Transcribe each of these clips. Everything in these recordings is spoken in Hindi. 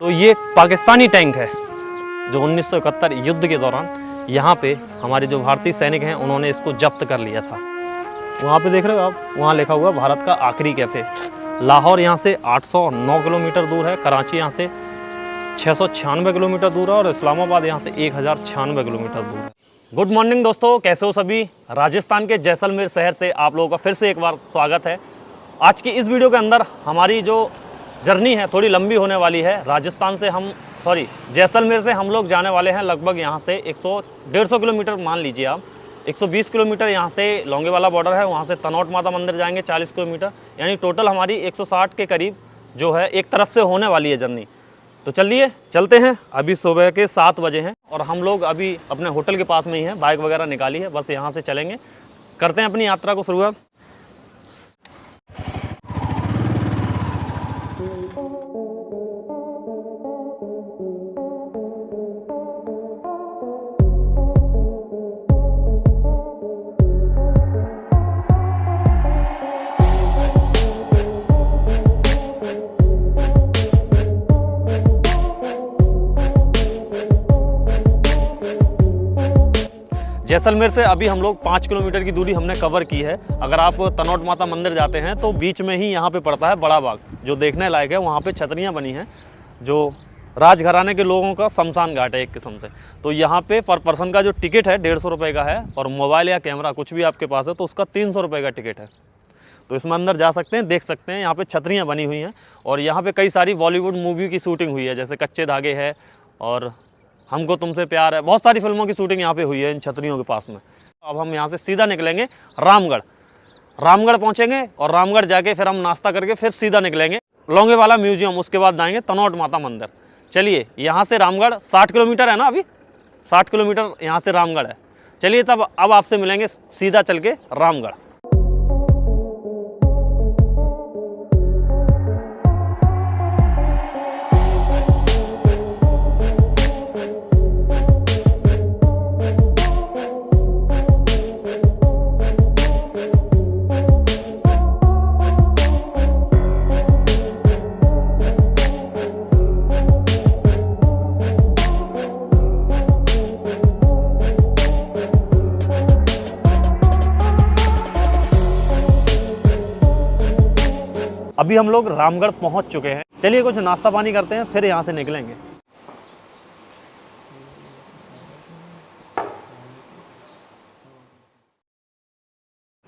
तो ये पाकिस्तानी टैंक है जो 1971 युद्ध के दौरान यहाँ पे हमारे जो भारतीय सैनिक हैं उन्होंने इसको जब्त कर लिया था। वहाँ पे देख रहे हो आप, वहाँ लिखा हुआ भारत का आखिरी कैफ़े। लाहौर यहाँ से 809 किलोमीटर दूर है, कराची यहाँ से 696 किलोमीटर दूर है और इस्लामाबाद यहाँ से 1096 किलोमीटर दूर है। गुड मॉर्निंग दोस्तों, कैसे हो सभी। राजस्थान के जैसलमेर शहर से आप लोगों का फिर से एक बार स्वागत है। आज की इस वीडियो के अंदर हमारी जो जर्नी है थोड़ी लंबी होने वाली है। राजस्थान से जैसलमेर से हम लोग जाने वाले हैं लगभग यहाँ से 100-150 किलोमीटर मान लीजिए आप। 120 किलोमीटर यहाँ से लौंगेवाला बॉर्डर है, वहाँ से तनोट माता मंदिर जाएंगे 40 किलोमीटर, यानी टोटल हमारी 160 के करीब जो है एक तरफ से होने वाली है जर्नी। तो चलिए चलते हैं। अभी सुबह के 7 बजे हैं और हम लोग अभी अपने होटल के पास में ही हैं। बाइक वगैरह निकाली है, बस यहाँ से चलेंगे, करते हैं अपनी यात्रा को शुरुआत। जैसलमेर से अभी हम लोग 5 किलोमीटर की दूरी हमने कवर की है। अगर आप तनोट माता मंदिर जाते हैं तो बीच में ही यहाँ पे पड़ता है बड़ा बाग, जो देखने लायक है। वहाँ पे छतरियाँ बनी हैं जो राजघराने के लोगों का शमशान घाट है एक किस्म से। तो यहाँ पे पर पर्सन का जो टिकट है 150 रुपये का है, और मोबाइल या कैमरा कुछ भी आपके पास है तो उसका 300 रुपये का टिकट है। तो इसमें अंदर जा सकते हैं, देख सकते हैं। यहाँ पे छतरियाँ बनी हुई हैं और यहाँ पे कई सारी बॉलीवुड मूवी की शूटिंग हुई है, जैसे कच्चे धागे है और हमको तुमसे प्यार है। बहुत सारी फिल्मों की शूटिंग यहाँ पे हुई है इन छतरियों के पास में। अब हम यहाँ से सीधा निकलेंगे रामगढ़ पहुँचेंगे और रामगढ़ जाके फिर हम नाश्ता करके फिर सीधा निकलेंगे लौंगेवाला म्यूजियम, उसके बाद जाएंगे तनोट माता मंदिर। चलिए, यहाँ से रामगढ़ 60 किलोमीटर है ना, अभी 60 किलोमीटर यहाँ से रामगढ़ है। चलिए तब अब आपसे मिलेंगे सीधा चल के रामगढ़। अभी हम लोग रामगढ़ पहुंच चुके हैं। चलिए कुछ नाश्ता पानी करते हैं, फिर यहाँ से निकलेंगे।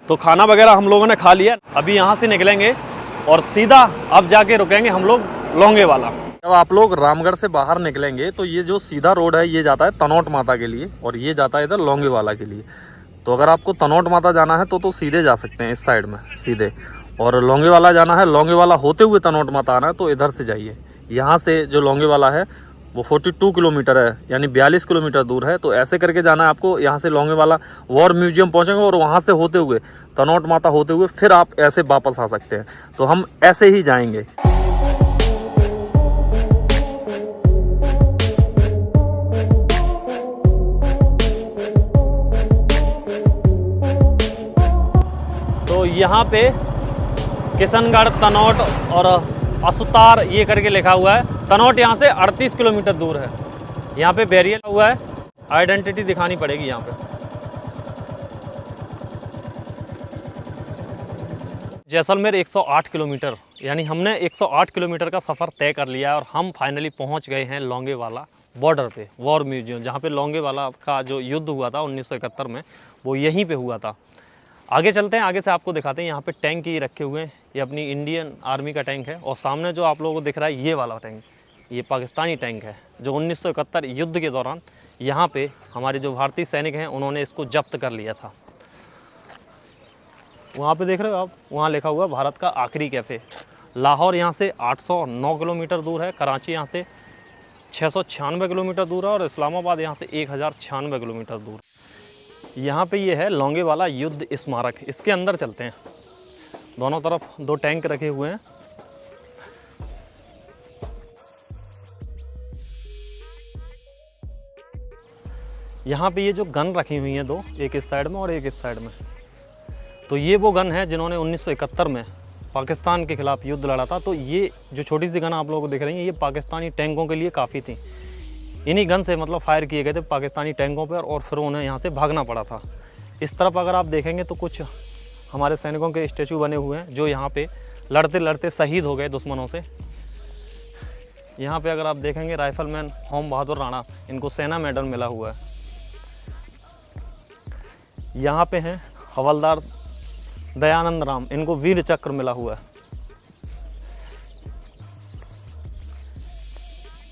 तो खाना वगैरह हम लोगों ने खा लिया। अभी यहाँ से निकलेंगे और सीधा अब जाके रुकेंगे हम लोग लौंगेवाला। जब आप लोग रामगढ़ से बाहर निकलेंगे तो ये जो सीधा रोड है ये जाता है तनोट माता के लिए और ये जाता है इधर लौंगेवाला के लिए। तो अगर आपको तनोट माता जाना है तो सीधे जा सकते हैं इस साइड में सीधे, और लौंगेवाला जाना है, लौंगेवाला होते हुए तनोट माता आना है तो इधर से जाइए। यहाँ से जो लौंगेवाला है वो 42 किलोमीटर है, यानी 42 किलोमीटर दूर है। तो ऐसे करके जाना है आपको। यहाँ से लौंगेवाला वॉर म्यूजियम पहुँचेंगे और वहाँ से होते हुए तनोट माता होते हुए फिर आप ऐसे वापस आ सकते हैं। तो हम ऐसे ही जाएंगे। तो यहाँ पे किशनगढ़, तनोट और असुतार ये करके लिखा हुआ है। तनोट यहाँ से 38 किलोमीटर दूर है। यहाँ पे बैरियर हुआ है, आइडेंटिटी दिखानी पड़ेगी यहाँ पे। जैसलमेर 108 किलोमीटर, यानी हमने 108 किलोमीटर का सफ़र तय कर लिया है और हम फाइनली पहुँच गए हैं लौंगेवाला बॉर्डर पे, वॉर म्यूजियम, जहाँ पे लौंगेवाला का जो युद्ध हुआ था 1971 में, वो यहीं पे हुआ था। आगे चलते हैं, आगे से आपको दिखाते हैं। यहाँ पे टैंक ही रखे हुए हैं। ये अपनी इंडियन आर्मी का टैंक है और सामने जो आप लोगों को दिख रहा है ये वाला टैंक, ये पाकिस्तानी टैंक है जो 1971 युद्ध के दौरान यहाँ पे हमारे जो भारतीय सैनिक हैं उन्होंने इसको जब्त कर लिया था। वहाँ पे देख रहे हो आप, वहाँ लिखा हुआ भारत का आखिरी कैफ़े। लाहौर यहाँ से 809 किलोमीटर दूर है, कराची यहाँ से 696 किलोमीटर दूर है और इस्लामाबाद यहाँ से 1096 किलोमीटर दूर। यहाँ पे ये है लौंगेवाला युद्ध स्मारक। इसके अंदर चलते हैं। दोनों तरफ 2 टैंक रखे हुए हैं। यहाँ पे ये जो गन रखी हुई हैं 2, एक इस साइड में और एक इस साइड में, तो ये वो गन है जिन्होंने 1971 में पाकिस्तान के खिलाफ युद्ध लड़ा था, तो ये जो छोटी सी गन आप लोगों को दिख रही है, ये पाकिस्तानी टैंकों के लिए काफ़ी थी। इन्हीं गन से मतलब फायर किए गए थे पाकिस्तानी टैंकों पर और फिर उन्हें यहाँ से भागना पड़ा था। इस तरफ अगर आप देखेंगे तो कुछ हमारे सैनिकों के स्टैचू बने हुए हैं जो यहाँ पे लड़ते लड़ते शहीद हो गए दुश्मनों से। यहाँ पे अगर आप देखेंगे राइफलमैन होम बहादुर राणा, इनको सेना मेडल मिला हुआ है। यहाँ पे हैं हवलदार दयानंद राम, इनको वीर चक्र मिला हुआ है।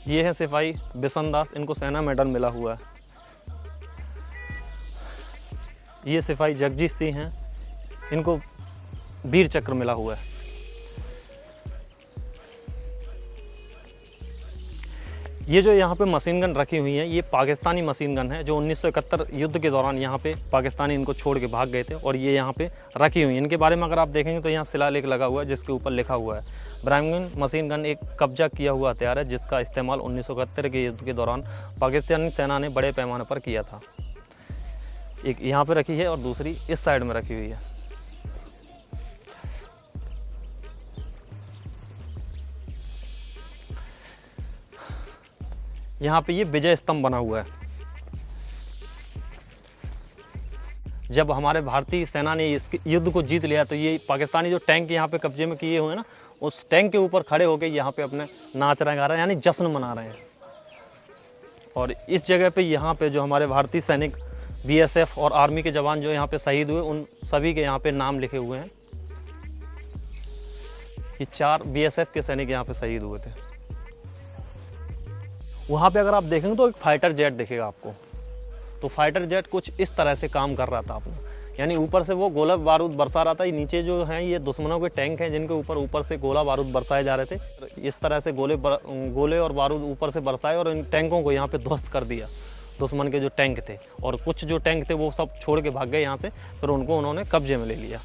ये है सिपाही बिशन दास, इनको सेना मेडल मिला हुआ है। ये सिपाही जगजीत सिंह हैं, इनको वीर चक्र मिला हुआ है। ये जो यहाँ पे मशीन गन रखी हुई है, ये पाकिस्तानी मशीन गन है जो 1971 युद्ध के दौरान यहाँ पे पाकिस्तानी इनको छोड़ के भाग गए थे और ये यहाँ पे रखी हुई है। इनके बारे में अगर आप देखेंगे तो यहाँ शिलालेख लगा हुआ है जिसके ऊपर लिखा हुआ है ब्राह्मण मशीन गन एक कब्जा किया हुआ हथियार है जिसका इस्तेमाल 1971 के युद्ध के दौरान पाकिस्तानी सेना ने बड़े पैमाने पर किया था। एक यहाँ पे रखी है और दूसरी इस साइड में रखी हुई है। यहाँ पे ये विजय स्तंभ बना हुआ है। जब हमारे भारतीय सेना ने इस युद्ध को जीत लिया तो ये पाकिस्तानी जो टैंक यहाँ पे कब्जे में किए हुए हैं ना, उस टैंक के ऊपर खड़े होकर यहाँ पे अपने नाच रहे गा रहे हैं, यानी जश्न मना रहे हैं। और इस जगह पे यहाँ पे जो हमारे भारतीय सैनिक बीएसएफ और आर्मी के जवान जो यहाँ पे शहीद हुए, उन सभी के यहाँ पे नाम लिखे हुए हैं। ये 4 बीएसएफ के सैनिक यहाँ पे शहीद हुए थे। वहाँ पे अगर आप देखेंगे तो एक फाइटर जेट दिखेगा आपको, तो फाइटर जेट कुछ इस तरह से काम कर रहा था अपना, यानी ऊपर से वो गोला बारूद बरसा रहा था। नीचे जो हैं ये दुश्मनों के टैंक हैं जिनके ऊपर से गोला बारूद बरसाए जा रहे थे। इस तरह से गोले और बारूद ऊपर से बरसाए और इन टैंकों को यहाँ पे ध्वस्त कर दिया दुश्मन के जो टैंक थे। और कुछ जो टैंक थे वो सब छोड़ के भाग गए यहाँ से, फिर उनको उन्होंने कब्जे में ले लिया।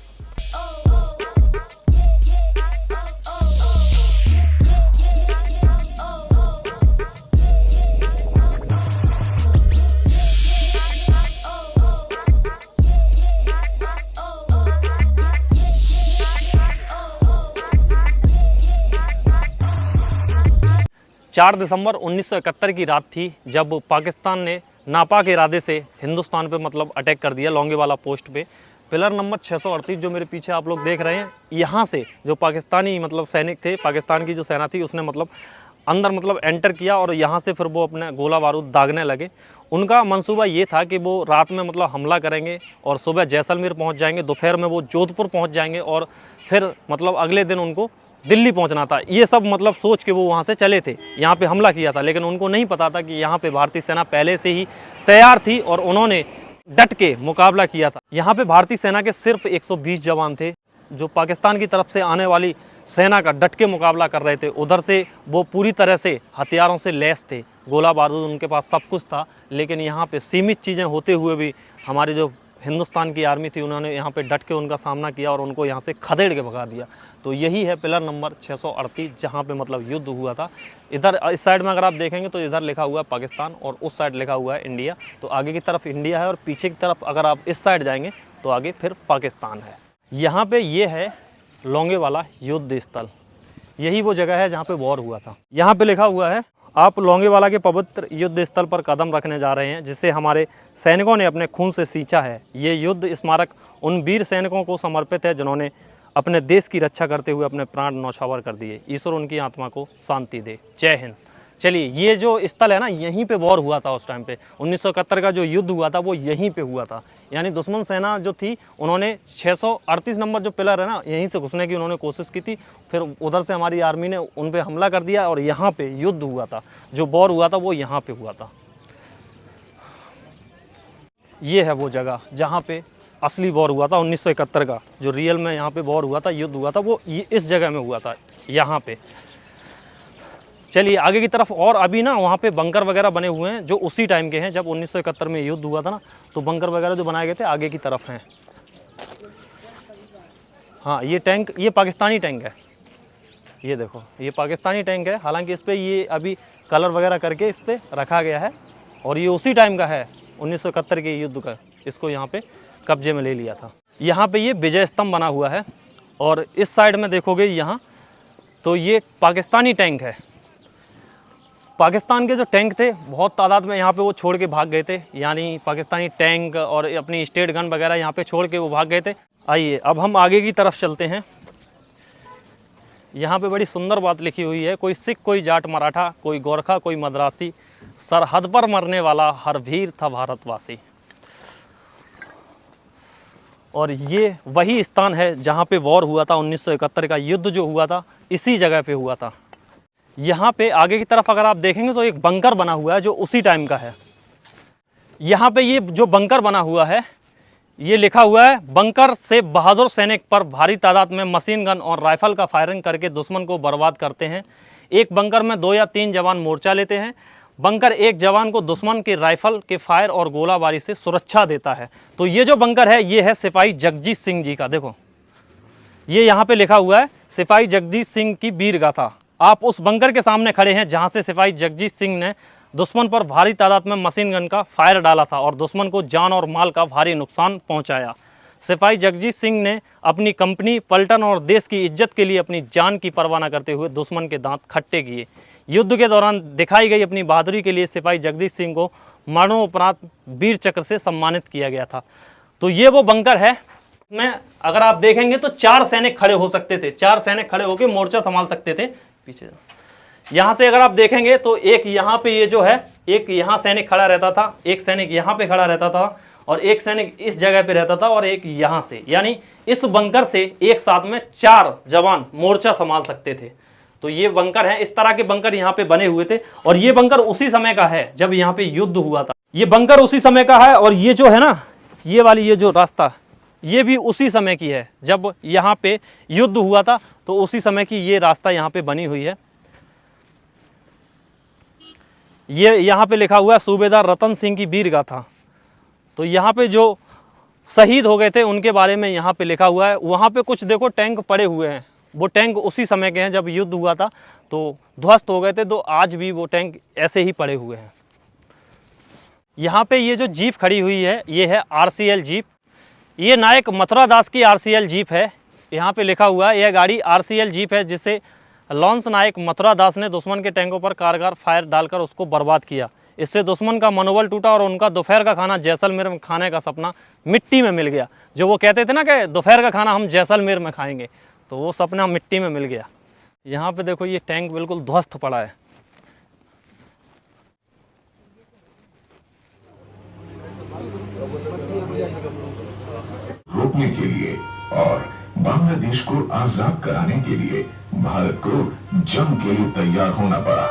चार दिसंबर 1971 की रात थी जब पाकिस्तान ने नापाक इरादे से हिंदुस्तान पे मतलब अटैक कर दिया लोंगेवाला पोस्ट पे। पिलर नंबर 638 जो मेरे पीछे आप लोग देख रहे हैं, यहाँ से जो पाकिस्तानी मतलब सैनिक थे, पाकिस्तान की जो सेना थी उसने मतलब अंदर मतलब एंटर किया और यहाँ से फिर वो अपने गोला बारूद दागने लगे। उनका मंसूबा ये था कि वो रात में मतलब हमला करेंगे और सुबह जैसलमेर पहुँच जाएंगे, दोपहर में वो जोधपुर पहुँच जाएंगे और फिर मतलब अगले दिन उनको दिल्ली पहुंचना था। ये सब मतलब सोच के वो वहाँ से चले थे, यहाँ पे हमला किया था। लेकिन उनको नहीं पता था कि यहाँ पे भारतीय सेना पहले से ही तैयार थी और उन्होंने डट के मुकाबला किया था। यहाँ पे भारतीय सेना के सिर्फ 120 जवान थे जो पाकिस्तान की तरफ से आने वाली सेना का डट के मुकाबला कर रहे थे। उधर से वो पूरी तरह से हथियारों से लैस थे, गोला बारूद उनके पास सब कुछ था। लेकिन यहाँ पे सीमित चीज़ें होते हुए भी हमारे जो हिंदुस्तान की आर्मी थी उन्होंने यहाँ पे डट के उनका सामना किया और उनको यहाँ से खदेड़ के भगा दिया। तो यही है पिलर नंबर 638 जहाँ पे मतलब युद्ध हुआ था। इधर इस साइड में अगर आप देखेंगे तो इधर लिखा हुआ है पाकिस्तान और उस साइड लिखा हुआ है इंडिया। तो आगे की तरफ इंडिया है और पीछे की तरफ अगर आप इस साइड जाएंगे तो आगे फिर पाकिस्तान है। यहाँ पे ये है लोंगेवाला युद्ध स्थल, यही वो जगह है जहाँ पे वॉर हुआ था। यहाँ पे लिखा हुआ है आप लोंगेवाला के पवित्र युद्ध स्थल पर कदम रखने जा रहे हैं जिसे हमारे सैनिकों ने अपने खून से सींचा है। ये युद्ध स्मारक उन वीर सैनिकों को समर्पित है जिन्होंने अपने देश की रक्षा करते हुए अपने प्राण न्यौछावर कर दिए। ईश्वर उनकी आत्मा को शांति दे। जय हिंद। चलिए, ये जो स्थल है ना, यहीं पे वॉर हुआ था उस टाइम पे। 1971 का जो युद्ध हुआ था वो यहीं पे हुआ था। यानी दुश्मन सेना जो थी उन्होंने 638 नंबर जो पिलर है ना, यहीं से घुसने की उन्होंने कोशिश की थी। फिर उधर से हमारी आर्मी ने उन पे हमला कर दिया और यहाँ पे युद्ध हुआ था। जो वॉर हुआ था वो यहाँ पे हुआ था। ये है वो जगह जहाँ पे असली वॉर हुआ था 1971 का, जो रियल में यहाँ पे वॉर हुआ था, युद्ध हुआ था, वो इस जगह में हुआ था, यहाँ पे। चलिए आगे की तरफ। और अभी ना वहाँ पे बंकर वगैरह बने हुए हैं जो उसी टाइम के हैं जब 1971 में युद्ध हुआ था ना, तो बंकर वगैरह जो बनाए गए थे आगे की तरफ हैं। हाँ, ये टैंक, ये पाकिस्तानी टैंक है, ये देखो, ये पाकिस्तानी टैंक है। हालांकि इस पर ये अभी कलर वगैरह करके इस पर रखा गया है और ये उसी टाइम का है 1971 के युद्ध का। इसको यहाँ पे कब्जे में ले लिया था। यहाँ पे ये विजय स्तंभ बना हुआ है और इस साइड में देखोगे यहाँ तो ये पाकिस्तानी टैंक है। पाकिस्तान के जो टैंक थे बहुत तादाद में यहाँ पे वो छोड़ के भाग गए थे, यानी पाकिस्तानी टैंक और अपनी स्टेट गन वगैरह यहाँ पे छोड़ के वो भाग गए थे। आइए अब हम आगे की तरफ चलते हैं। यहाँ पे बड़ी सुंदर बात लिखी हुई है, कोई सिख कोई जाट मराठा, कोई गोरखा कोई मद्रासी, सरहद पर मरने वाला हर वीर था भारतवासी। और ये वही स्थान है जहाँ पे वॉर हुआ था, 1971 का युद्ध जो हुआ था इसी जगह पे हुआ था। यहाँ पे आगे की तरफ अगर आप देखेंगे तो एक बंकर बना हुआ है जो उसी टाइम का है। यहाँ पे ये जो बंकर बना हुआ है ये लिखा हुआ है, बंकर से बहादुर सैनिक पर भारी तादाद में मशीन गन और राइफल का फायरिंग करके दुश्मन को बर्बाद करते हैं। एक बंकर में 2 या 3 जवान मोर्चा लेते हैं। बंकर एक जवान को दुश्मन के राइफल के फायर और गोलाबारी से सुरक्षा देता है। तो ये जो बंकर है ये है सिपाही जगजीत सिंह जी का। देखो ये यहाँ पे लिखा हुआ है सिपाही जगजीत सिंह की वीर गाथा। आप उस बंकर के सामने खड़े हैं जहाँ से सिपाही जगजीत सिंह ने दुश्मन पर भारी तादाद में मशीन गन का फायर डाला था और दुश्मन को जान और माल का भारी नुकसान पहुंचाया। सिपाही जगजीत सिंह ने अपनी कंपनी, पलटन और देश की इज्जत के लिए अपनी जान की परवाह न करते हुए दुश्मन के दांत खट्टे किए। युद्ध के दौरान दिखाई गई अपनी बहादुरी के लिए सिपाही जगजीत सिंह को मरणोपरांत वीर चक्र से सम्मानित किया गया था। तो ये वो बंकर है। में अगर आप देखेंगे तो 4 सैनिक खड़े हो सकते थे, 4 सैनिक खड़े होकर मोर्चा संभाल सकते थे। पीछे यहाँ से अगर आप देखेंगे तो एक यहाँ पे ये जो है, एक यहाँ सैनिक खड़ा रहता था, एक सैनिक यहाँ पे खड़ा रहता था और एक सैनिक इस जगह पे रहता था और एक यहाँ से, यानी इस बंकर से एक साथ में 4 जवान मोर्चा संभाल सकते थे। तो ये बंकर है, इस तरह के बंकर यहाँ पे बने हुए थे और ये बंकर उसी समय का है जब यहाँ पे युद्ध हुआ था। ये बंकर उसी समय का है और ये जो है ना, ये वाली ये जो रास्ता ये भी उसी समय की है जब यहाँ पे युद्ध हुआ था। तो उसी समय की ये रास्ता यहाँ पे बनी हुई है। ये यहाँ पे लिखा हुआ है सूबेदार रतन सिंह की वीर गाथा। तो यहाँ पे जो शहीद हो गए थे उनके बारे में यहाँ पे लिखा हुआ है। वहाँ पे कुछ देखो टैंक पड़े हुए हैं, वो टैंक उसी समय के हैं जब युद्ध हुआ था तो ध्वस्त हो गए थे, तो आज भी वो टैंक ऐसे ही पड़े हुए हैं। यहाँ पे ये जो जीप खड़ी हुई है ये है RCL जीप। ये नायक मथुरा दास की RCL जीप है। यहाँ पे लिखा हुआ है यह गाड़ी RCL जीप है जिसे लॉन्स नायक मथुरा दास ने दुश्मन के टैंकों पर कारगर फायर डालकर उसको बर्बाद किया। इससे दुश्मन का मनोबल टूटा और उनका दोपहर का खाना जैसलमेर में खाने का सपना मिट्टी में मिल गया। जो वो कहते थे ना कि दोपहर का खाना हम जैसलमेर में खाएंगे, तो वो सपना मिट्टी में मिल गया। यहाँ पे देखो ये टैंक बिल्कुल ध्वस्त पड़ा है। रोकने के लिए और बांग्लादेश को आजाद कराने के लिए भारत को जंग के लिए तैयार होना पड़ा।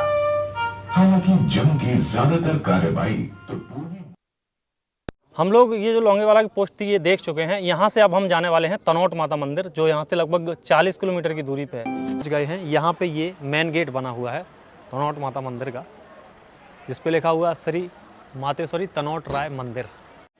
हालांकि जंग की ज्यादातर कार्रवाई तो पूर्वी। हम लोग ये जो लौंगेवाला की पोस्ट थी ये देख चुके हैं। यहाँ से अब हम जाने वाले हैं तनोट माता मंदिर, जो यहाँ से लगभग 40 किलोमीटर की दूरी पे है। पहुंच गए हैं। यहाँ पे ये मेन गेट बना हुआ है तनोट माता मंदिर का, जिस पे लिखा हुआ है श्री मातेश्वरी तनोट राय मंदिर।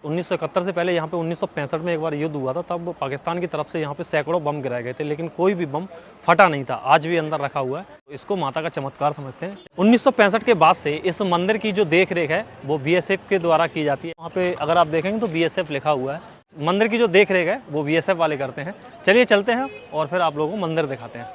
1971 से पहले यहाँ पे 1965 में एक बार युद्ध हुआ था, तब पाकिस्तान की तरफ से यहाँ पे सैकड़ों बम गिराए गए थे, लेकिन कोई भी बम फटा नहीं था। आज भी अंदर रखा हुआ है। इसको माता का चमत्कार समझते हैं। 1965 के बाद से इस मंदिर की जो देख रेख है वो BSF के द्वारा की जाती है। वहाँ पे अगर आप देखेंगे तो BSF लिखा हुआ है। मंदिर की जो देख रेख है वो BSF वाले करते हैं। चलिए चलते हैं और फिर आप लोगों को मंदिर दिखाते हैं।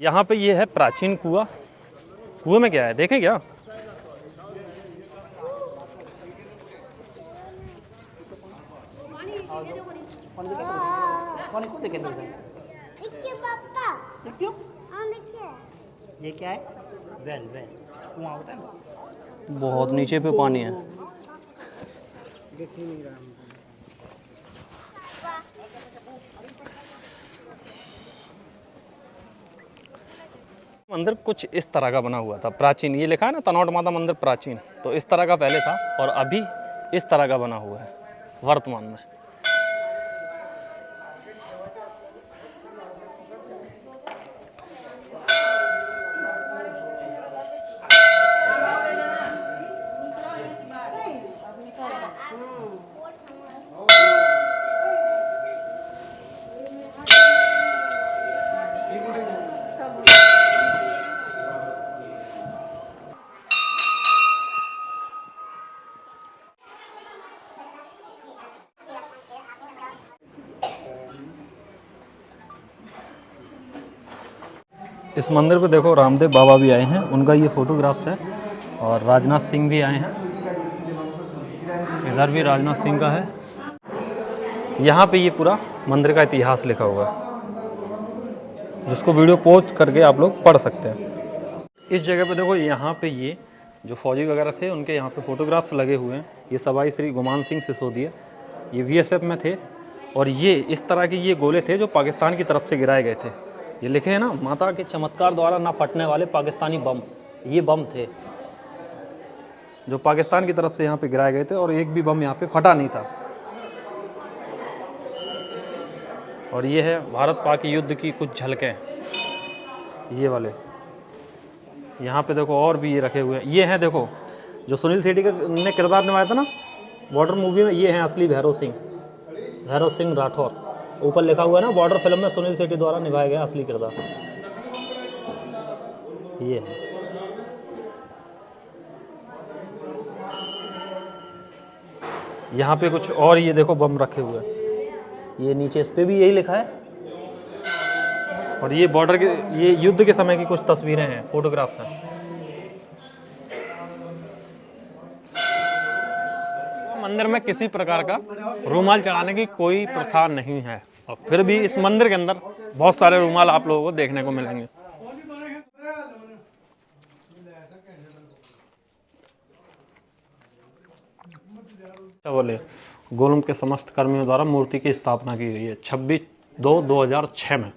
यहाँ पे ये है प्राचीन कुआं। कुएं में क्या है देखें क्या? देखिए पापा, देखियो हाँ देखिए। ये क्या है? वेल वेल कुआं होता है ना। बहुत नीचे पे पानी है। देख ही नहीं रहा हम। मंदिर कुछ इस तरह का बना हुआ था, प्राचीन। ये लिखा है ना तनोट माता मंदिर प्राचीन, तो इस तरह का पहले था और अभी इस तरह का बना हुआ है वर्तमान में। इस मंदिर पे देखो रामदेव बाबा भी आए हैं, उनका ये फोटोग्राफ्स है। और राजनाथ सिंह भी आए हैं, इधर भी राजनाथ सिंह का है। यहाँ पे ये पूरा मंदिर का इतिहास लिखा हुआ है, जिसको वीडियो पॉज करके आप लोग पढ़ सकते हैं। इस जगह पे देखो, यहाँ पे ये जो फौजी वगैरह थे उनके यहाँ पे फोटोग्राफ्स लगे हुए हैं। ये सवाई श्री गुमान सिंह सिसोदिया, ये VSF में थे। और ये इस तरह के ये गोले थे जो पाकिस्तान की तरफ से गिराए गए थे। ये लिखे हैं ना, माता के चमत्कार द्वारा ना फटने वाले पाकिस्तानी बम। ये बम थे जो पाकिस्तान की तरफ से यहाँ पे गिराए गए थे, और एक भी बम यहाँ पे फटा नहीं था। और ये है भारत पाक युद्ध की कुछ झलकें, ये वाले। यहाँ पे देखो और भी ये रखे हुए हैं। ये हैं देखो, जो सुनील शेट्टी ने किरदार निभाया था ना बॉर्डर मूवी में, ये हैं असली भैरव सिंह राठौर। ऊपर लिखा हुआ है ना, बॉर्डर फिल्म में सुनील शेट्टी द्वारा निभाया गया असली किरदार ये है। यहाँ पे कुछ और ये देखो बम रखे हुए हैं, ये नीचे इस पे भी यही लिखा है। और ये बॉर्डर के, ये युद्ध के समय की कुछ तस्वीरें हैं, फोटोग्राफ्स हैं। मंदिर में किसी प्रकार का रूमाल चढ़ाने की कोई प्रथा नहीं है, और फिर भी इस मंदिर के अंदर बहुत सारे रूमाल आप लोगों को देखने को मिलेंगे। क्या बोले, गोलम के समस्त कर्मियों द्वारा मूर्ति की स्थापना की गई है 26/2/2006 में।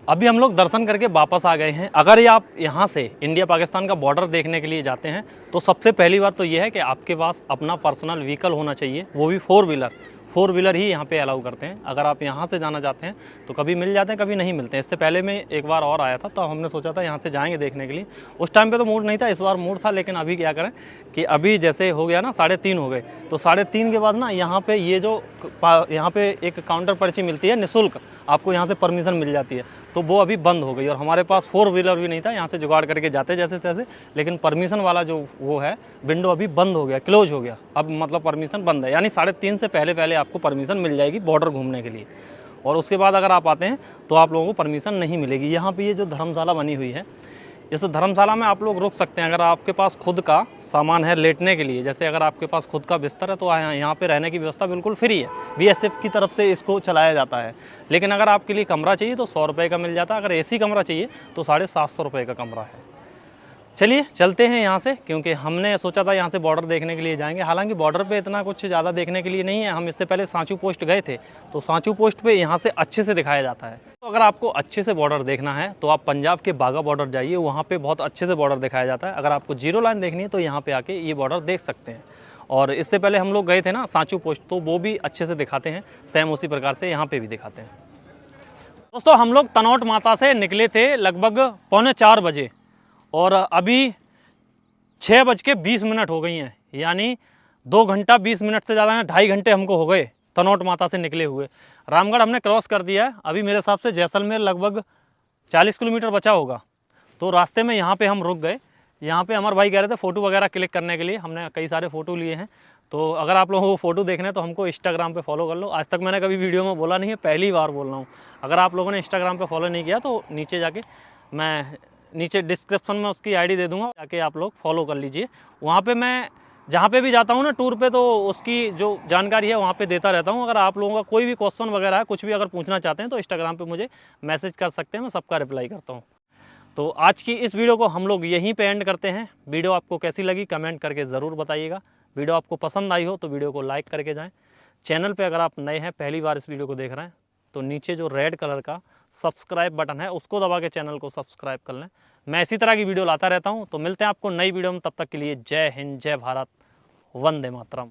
अभी हम लोग दर्शन करके वापस आ गए हैं। अगर ये आप यहाँ से इंडिया पाकिस्तान का बॉर्डर देखने के लिए जाते हैं तो सबसे पहली बात तो ये है कि आपके पास अपना पर्सनल व्हीकल होना चाहिए, वो भी 4 व्हीलर ही यहाँ पे अलाउ करते हैं। अगर आप यहाँ से जाना चाहते हैं तो कभी मिल जाते हैं, कभी नहीं मिलते हैं। इससे पहले मैं एक बार और आया था, तो हमने सोचा था यहाँ से जाएंगे देखने के लिए। उस टाइम पे तो मूड नहीं था, इस बार मूड था। लेकिन अभी क्या करें कि अभी जैसे हो गया ना 3:30 हो गए, तो 3:30 के बाद ना यहाँ पे ये जो यहाँ पे एक काउंटर पर्ची मिलती है निःशुल्क, आपको यहाँ से परमिशन मिल जाती है, तो वो अभी बंद हो गई। और हमारे पास 4 व्हीलर भी नहीं था, यहाँ से जुगाड़ करके जाते जैसे तैसे, लेकिन परमिशन वाला जो वो है विंडो अभी बंद हो गया, क्लोज हो गया। अब मतलब परमिशन बंद है, यानी 3:30 से पहले आपको परमिशन मिल जाएगी बॉर्डर घूमने के लिए। और उसके बाद अगर आप आते हैं तो आप लोगों को परमिशन नहीं मिलेगी। यहाँ पे ये जो धर्मशाला बनी हुई है, इस धर्मशाला में आप लोग रुक सकते हैं अगर आपके पास खुद का सामान है लेटने के लिए। जैसे अगर आपके पास खुद का बिस्तर है तो यहाँ पे रहने की व्यवस्था बिल्कुल फ्री है, VSF की तरफ से इसको चलाया जाता है। लेकिन अगर आपके लिए कमरा चाहिए तो 100 रुपये का मिल जाता है, अगर AC कमरा चाहिए तो 750 रुपये का कमरा है। चलिए चलते हैं यहाँ से, क्योंकि हमने सोचा था यहाँ से बॉर्डर देखने के लिए जाएंगे। हालांकि बॉर्डर पे इतना कुछ ज़्यादा देखने के लिए नहीं है। हम इससे पहले सांचू पोस्ट गए थे, तो सांचू पोस्ट पे यहाँ से अच्छे से दिखाया जाता है। तो अगर आपको अच्छे से बॉर्डर देखना है तो आप पंजाब के बाघा बॉर्डर जाइए, वहाँ पे बहुत अच्छे से बॉर्डर दिखाया जाता है। अगर आपको 0 लाइन देखनी है तो यहाँ पे आके ये बॉर्डर देख सकते हैं। और इससे पहले हम लोग गए थे ना सांचू पोस्ट, तो वो भी अच्छे से दिखाते हैं, सेम उसी प्रकार से यहाँ पे भी दिखाते हैं। दोस्तों हम लोग तनोट माता से निकले थे लगभग 3:45 बजे, और अभी 6:20 हो गई हैं, यानी 2 घंटा 20 मिनट से ज़्यादा, 2.5 घंटे हमको हो गए तनोट माता से निकले हुए। रामगढ़ हमने क्रॉस कर दिया है। अभी मेरे हिसाब से जैसलमेर लगभग 40 किलोमीटर बचा होगा। तो रास्ते में यहाँ पे हम रुक गए। यहाँ पे हमारे भाई कह रहे थे फ़ोटो वगैरह क्लिक करने के लिए, हमने कई सारे फ़ोटो लिए हैं। तो अगर आप लोगों को फ़ोटो देखने हैं तो हमको इंस्टाग्राम पे फॉलो कर लो। आज तक मैंने कभी वीडियो में बोला नहीं है, पहली बार बोल रहा हूँ। अगर आप लोगों ने इंस्टाग्राम पे फॉलो नहीं किया तो नीचे जाके, मैं नीचे डिस्क्रिप्शन में उसकी ID दे दूँगा, जाके आप लोग फॉलो कर लीजिए। वहाँ पे मैं जहाँ पे भी जाता हूँ ना टूर पे, तो उसकी जो जानकारी है वहाँ पे देता रहता हूँ। अगर आप लोगों का कोई भी क्वेश्चन वगैरह है, कुछ भी अगर पूछना चाहते हैं तो इंस्टाग्राम पे मुझे मैसेज कर सकते हैं, मैं सबका रिप्लाई करता हूँ। तो आज की इस वीडियो को हम लोग यहीं पे एंड करते हैं। वीडियो आपको कैसी लगी कमेंट करके ज़रूर बताइएगा। वीडियो आपको पसंद आई हो तो वीडियो को लाइक करके जाएँ। चैनल पे अगर आप नए हैं, पहली बार इस वीडियो को देख रहे हैं, तो नीचे जो रेड कलर का सब्सक्राइब बटन है उसको दबा के चैनल को सब्सक्राइब कर लें। मैं इसी तरह की वीडियो लाता रहता हूँ। तो मिलते हैं आपको नई वीडियो में, तब तक के लिए जय हिंद, जय भारत, वंदे मातरम।